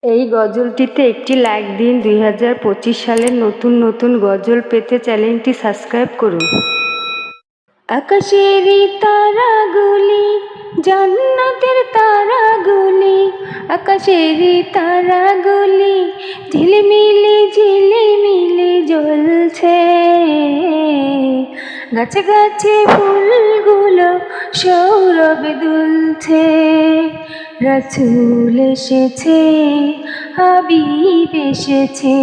এই গজলটিতে একটি লাইক দিন। 2025 সালের নতুন নতুন গজল পেতে চ্যানেলটি সাবস্ক্রাইব করুন। আকাশেরই তারাগুলি, জান্নাতের তারাগুলি, আকাশেরই তারাগুলি ঝিলিমিলি ঝিলিমিলি জ্বলছে। গাছে গাছে ফুলগুলো সৌরভে দুলছে। রাসূল এসেছে, হাবিব এসেছে,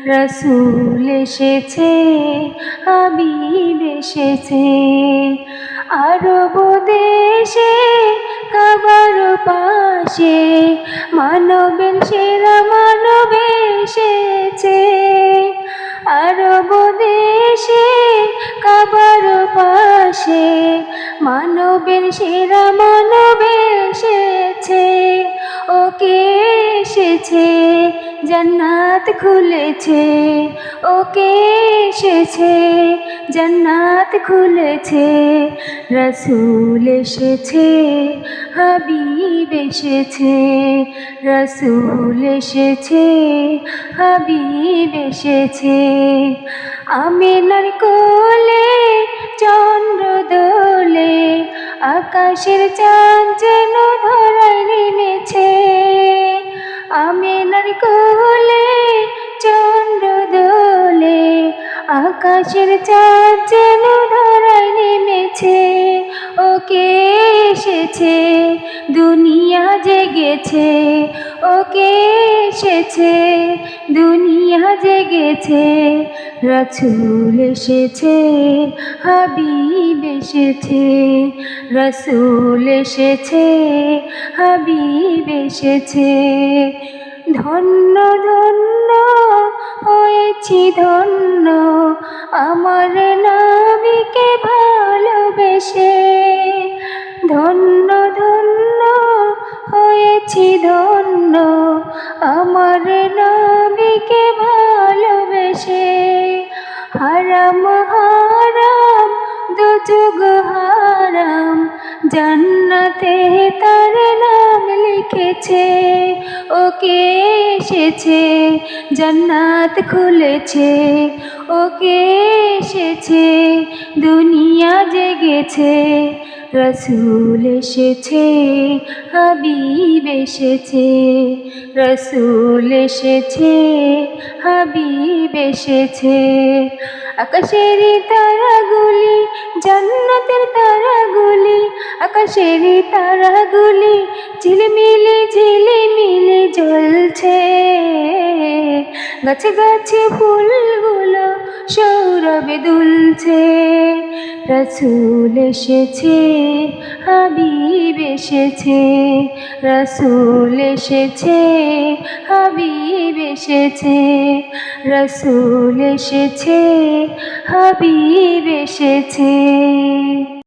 রাসূল এসেছে, হাবিব এসেছে। আরব দেশে কাবার পাশে মানবের সেরা মানব এসেছে। আরব দেশে কাবার পাশে মানবের সেরা মানব এসেছে। ওকে এসেছে, জান্নাত খুলেছে। ওকে এসেছে, জান্নাত খুলেছে। রাসূল এসেছে, হাবিব এসেছে, রাসূল এসেছে, হাবিব এসেছে। আমিনার কোলে চন্দ্র দোলে, আকাশের চাঁদ যেন ধরায় নেমেছে। আমিনার কোলে চন্দ্র দোলে, আকাশের চাঁদ যেন ধরায় নেমেছে। ওকে এসেছে, দুনিয়া জেগেছে। ওকে এসেছে, দুনিয়া জেগেছে। রাসূল এসেছে, হাবিব এসেছে, রাসূল এসেছে, হাবিব এসেছে। ধন্য ধন্য হয়েছি ধন্য, আমার নবীকে ভালোবেসে। ধন্য ধন্য হয়েছি ধন্য, আমার নবীকে ভালোবেসে। হারাম হারাম দুজুগ হারাম, জান্নাতে তার নাম লিখেছে। ওকে এসেছে, জান্নাত খুলেছে। ওকে এসেছে, দুনিয়া জেগেছে। রাসূল এসেছে, হাবিব এসেছে, রাসূল এসেছে, হাবিব এসেছে। আকাশেরই তারাগুলি, জান্নাতের তারাগুলি, আকাশেরই তারাগুলি ঝিলিমিলি ঝিলিমিলি জ্বলছে। গাছে গাছে ফুলগুলো সৌরভে দুলছে। রাসূল এসেছে, হাবিব এসেছে, রাসূল এসেছে, হাবিব এসেছে, রাসূল এসেছে, হাবিব এসেছে।